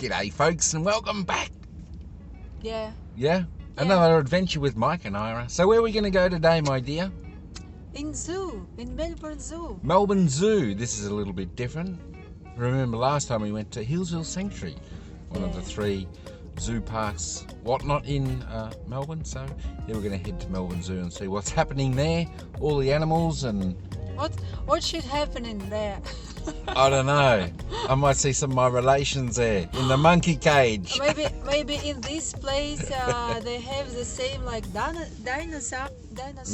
G'day folks and welcome back. Yeah. Yeah? Another adventure with Mike and Ira. So where are we going to go today, my dear? In Melbourne Zoo. Melbourne Zoo. This is a little bit different. Remember last time we went to Healesville Sanctuary, one of the 3 zoo parks, whatnot in Melbourne. So yeah, we're going to head to Melbourne Zoo and see what's happening there, all the animals and... What should happen in there? I don't know. I might see some of my relations there in the monkey cage. Maybe in this place they have the same like dinosaurs.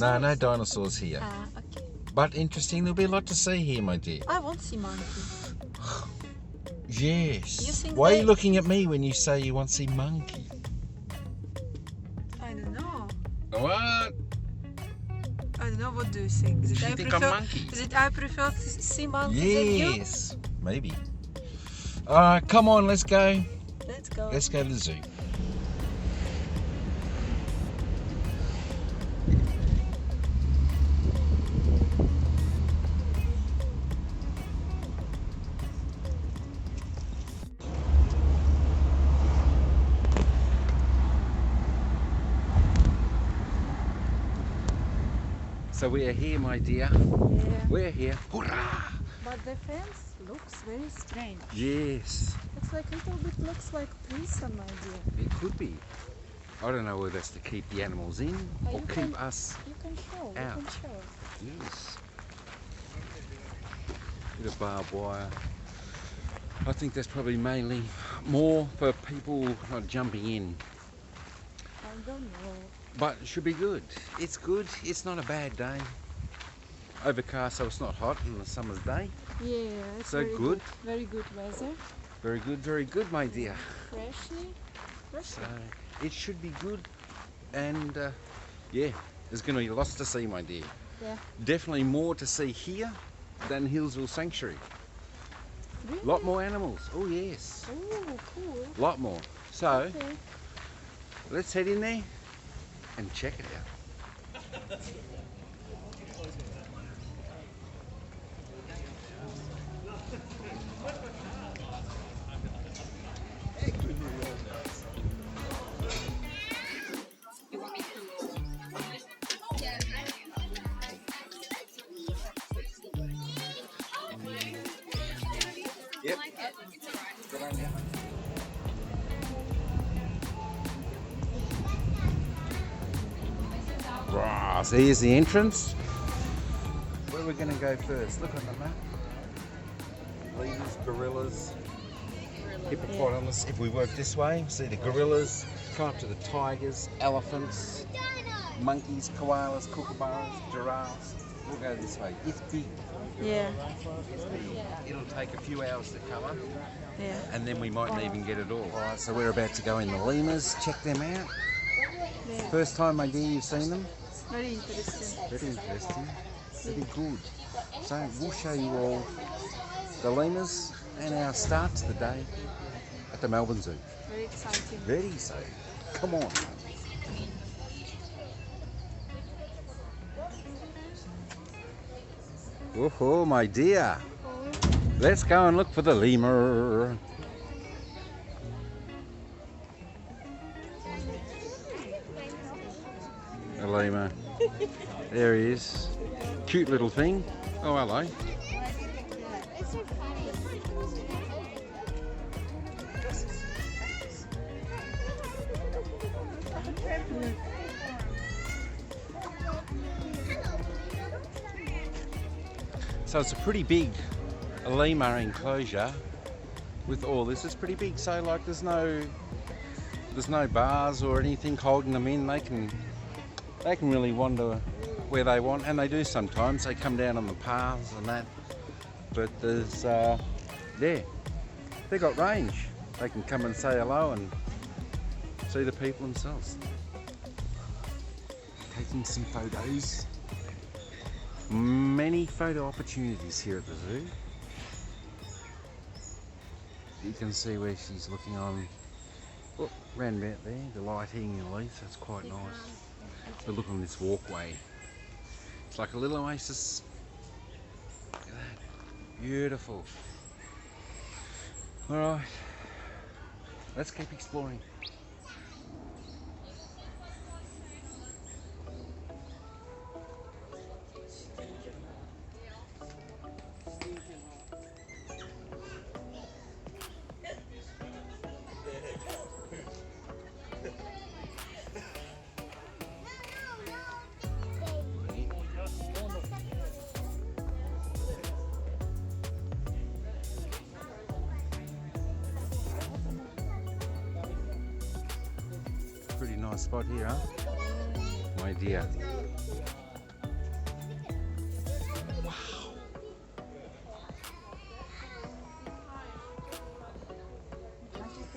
No dinosaurs here. Okay. But interesting, there'll be a lot to see here, my dear. I won't see monkey. Yes. Why are you looking at me when you say you want to see monkey? I don't know. What? I don't know. What do you think? Is it I prefer to see monkeys than you? Yes, maybe. Alright, come on, let's go. Let's go. Let's go to the zoo. So we are here, my dear. Yeah. We're here. Hurrah! But the fence looks very strange. Yes. It's like a little bit looks like prison, my dear. It could be. I don't know whether that's to keep the animals in or keep us You can show. out. You can show. Yes. Bit of barbed wire. I think that's probably mainly more for people not jumping in. I don't know. But it should be good. It's good. It's not a bad day. Overcast, so it's not hot in the summer's day. Yeah, it's So very good. Very good weather. Very good, my dear. Freshly. So it should be good. And yeah, there's going to be lots to see, my dear. Yeah. Definitely more to see here than Healesville Sanctuary. Really? Lot more animals. Oh yes. Oh, cool. Lot more. So Okay. let's head in there and check it out. Yep. Good on you. Wow, so here's the entrance. Where are we going to go first? Look on the map. Lemurs, gorillas, hippopotamus. If we work this way, see the gorillas, come up to the tigers, elephants, monkeys, koalas, kookaburras, giraffes. We'll go this way. It's big. Yeah. It's big. It'll take a few hours to cover, Yeah. and then we mightn't even get it all. Alright, so we're about to go in the lemurs, check them out. Yeah. First time, my dear, you've seen them? Very interesting. Very interesting. Very good. So we'll show you all the lemurs and our start to the day at the Melbourne Zoo. Very exciting. Ready? So come on. Oh, my dear. Let's go and look for the lemur. A lemur. There he is. Cute little thing. Oh, hello. So it's a pretty big lemur enclosure with all this. It's pretty big, so like there's no bars or anything holding them in. They can really wander where they want, and they do sometimes. They come down on the paths and that. But there's they've got range. They can come and say hello and see the people themselves. Taking some photos. Many photo opportunities here at the zoo. You can see where she's looking on, round about there, the lighting and leaves, that's quite nice. But look on this walkway. It's like a little oasis. Look at that. Beautiful. Alright. Let's keep exploring. Pretty nice spot here, huh? My dear.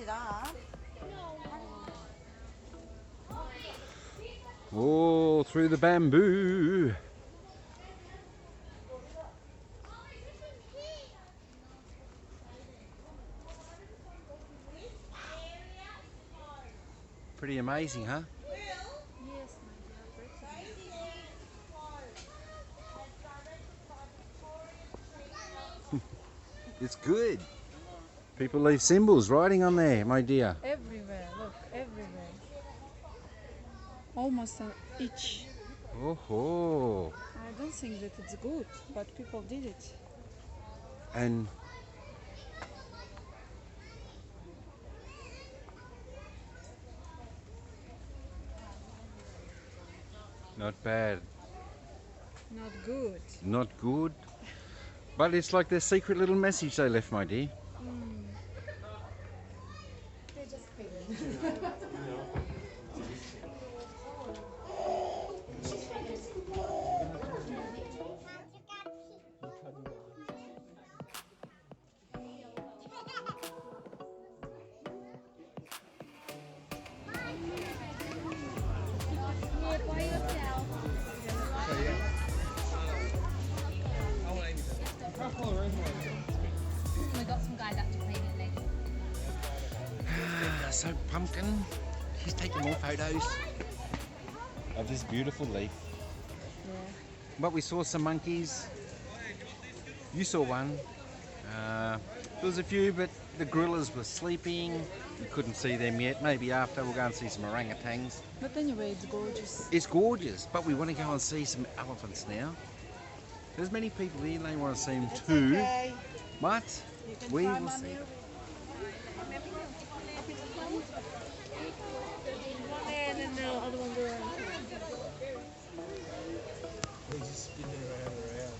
Wow. Oh, through the bamboo. Pretty amazing, huh? Yes, my dear. It's good. People leave symbols writing on there, my dear. Everywhere, look, everywhere. Almost each. Oh, I don't think that it's good, but people did it. and not bad, Not good. not good, but it's like their secret little message they left, my dear. They just paid. We got some guys up to clean it later. So Pumpkin, she's taking more photos of this beautiful leaf. Yeah. But we saw some monkeys. You saw one. There was a few, but the gorillas were sleeping. You couldn't see them yet. Maybe after we'll go and see some orangutans. But anyway, it's gorgeous. It's gorgeous, but we want to go and see some elephants now. There's many people here, they want to see them too. Okay. But we will see. And then the other one goes. They just spin it around and around.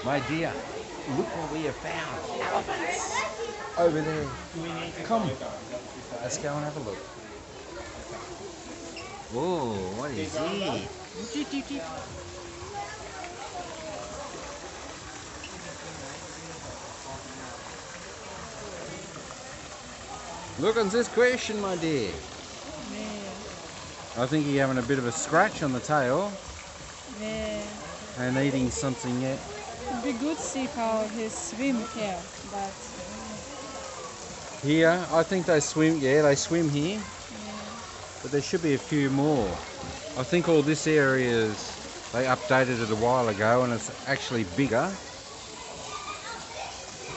My dear, look what we have found. Elephants! Over there. Come. Let's go and have a look. Whoa, what is it? Look at this question, my dear. Yeah. I think you're having a bit of a scratch on the tail Yeah. and eating something yet. It'd be good to see how he swim here, but Here, I think they swim, yeah, they swim here, yeah. but there should be a few more. I think all this area is, they updated it a while ago and it's actually bigger.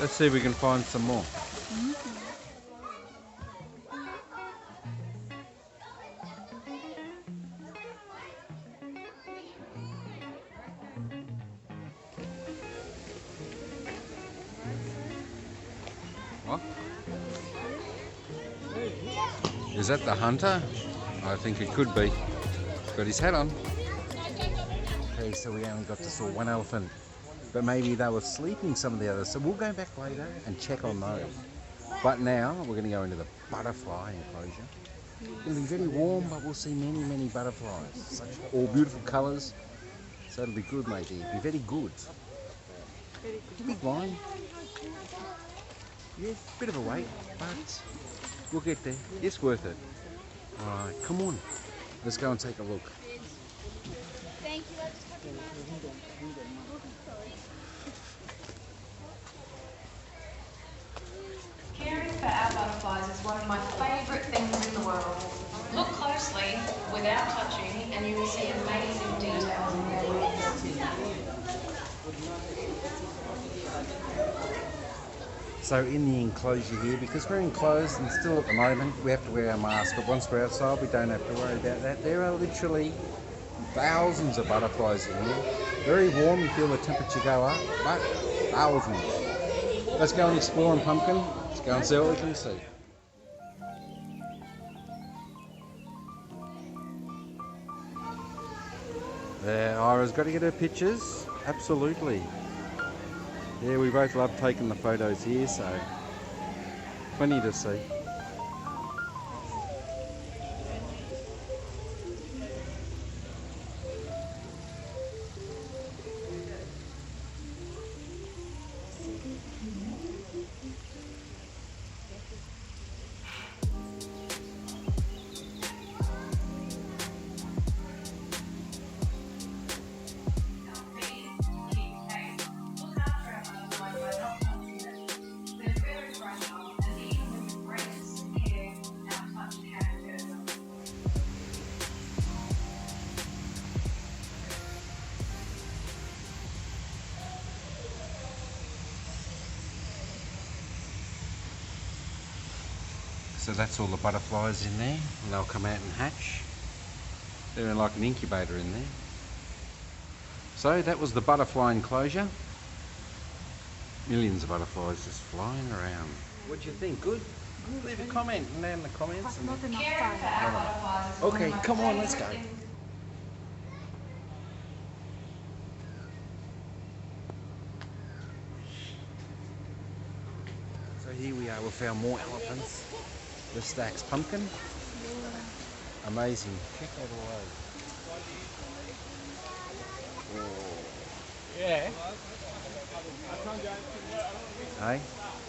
Let's see if we can find some more. What? Is that the hunter? I think it could be. He's got his hat on. Okay, so we only got to saw one elephant, but maybe they were sleeping, some of the others. So we'll go back later and check on those. But now we're going to go into the butterfly enclosure. It'll be very warm, but we'll see many, many butterflies. Such all beautiful colours. So it'll be good, mate. It'll be very good. Big line. Yeah, bit of a wait, but we'll get there. It's worth it. All right, come on. Let's go and take a look. Thank you. I'll just have your mask. Caring for our butterflies is one of my favourite things in the world. Look closely without touching and you will see amazing details in their wings. So in the enclosure here, because we're enclosed and still at the moment, we have to wear our mask, but once we're outside we don't have to worry about that. There are literally thousands of butterflies in here. Very warm, you feel the temperature go up, but thousands. Let's go and explore in Pumpkin. Let's go and see what we can see. There, Ira's got to get her pictures. Absolutely. Yeah, we both love taking the photos here, so plenty to see. So that's all the butterflies in there, and they'll come out and hatch. They're in like an incubator in there. So that was the butterfly enclosure. Millions of butterflies just flying around. What do you think? Good? Leave a comment down in the comments. And Not enough Caring for time. our butterflies is one okay, of my come on, let's go. favourite things. So here we are, we found more elephants. The Stacks pumpkin. Amazing. Check that all over. Yeah. Hey,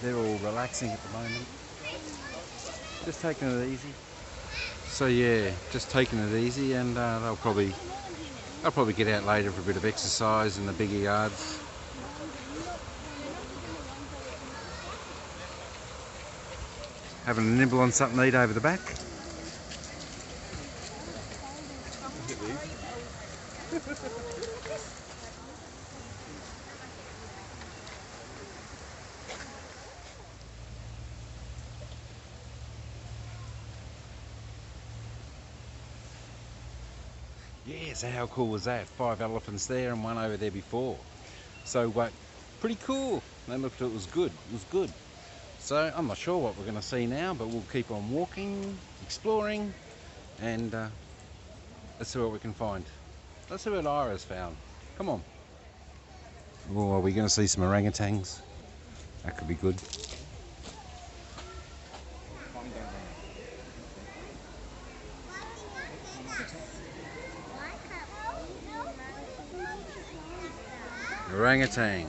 they're all relaxing at the moment. Just taking it easy. So yeah, just taking it easy, and they'll probably get out later for a bit of exercise in the bigger yards. Having a nibble on something to eat over the back. Yeah, so how cool was that? 5 elephants there and one over there before. So what? Pretty cool. They looked at it, was good. It was good. So I'm not sure what we're going to see now, but we'll keep on walking, exploring, and let's see what we can find. Let's see what Ira's found. Come on. Oh, are we going to see some orangutans? That could be good. Orangutan.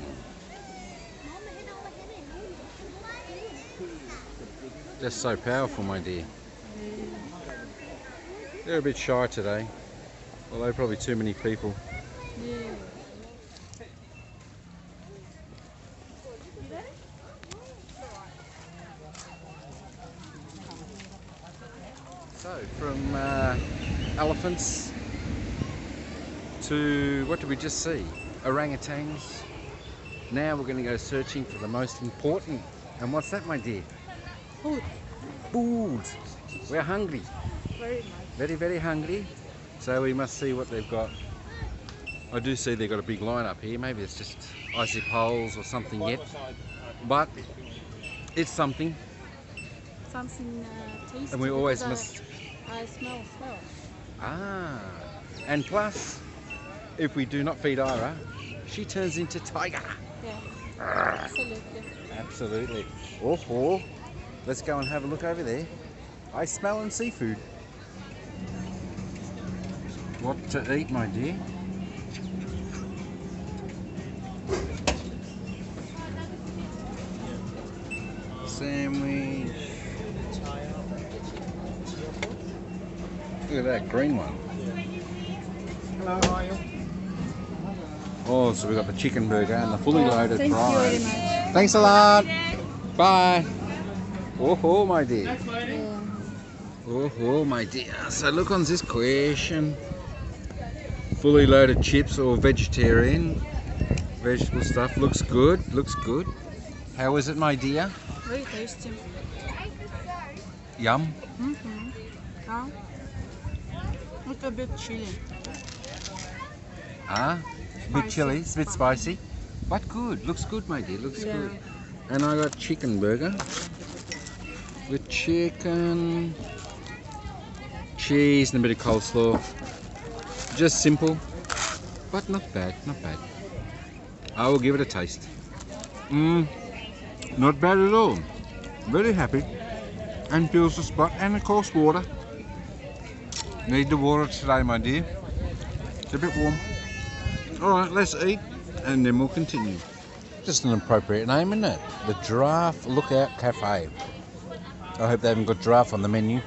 Just so powerful, my dear. They're a bit shy today, although probably too many people. So, from elephants to, what did we just see? Orangutans. Now we're going to go searching for the most important. And what's that, my dear? Food. Food. We're hungry. Very much. Very, very hungry. So we must see what they've got. I do see they've got a big line up here. Maybe it's just icy poles or something yet. But It's something, Something tasty. and we always because must. I smell. Ah, and plus, if we do not feed Ira, she turns into tiger. Yeah. Absolutely. Absolutely. Oh, let's go and have a look over there. I smell seafood. What to eat, my dear? Sandwich. Look at that green one. Hello, how are you? Oh, so we got the chicken burger and the fully loaded Thank you very fries. much. Thanks a lot. Bye. Oh, my dear. Yeah. Oh, my dear. So look on this question. Fully loaded chips or vegetarian. Vegetable stuff. Looks good. Looks good. How is it, my dear? Very tasty. Yum. Mm-hmm. Oh. It's a bit chili. Ah, a bit Spicy. chilly, it's a bit spicy. But good. Looks good, my dear. Looks Yeah. good. And I got chicken burger. With chicken, cheese and a bit of coleslaw. Just simple, but not bad, not bad. I will give it a taste. Not bad at all. Very happy. And fills the spot. And of course water. Need the water today, my dear. It's a bit warm. Alright, let's eat and then we'll continue. Just an appropriate name, isn't it? The Giraffe Lookout Cafe. I hope they haven't got giraffe on the menu.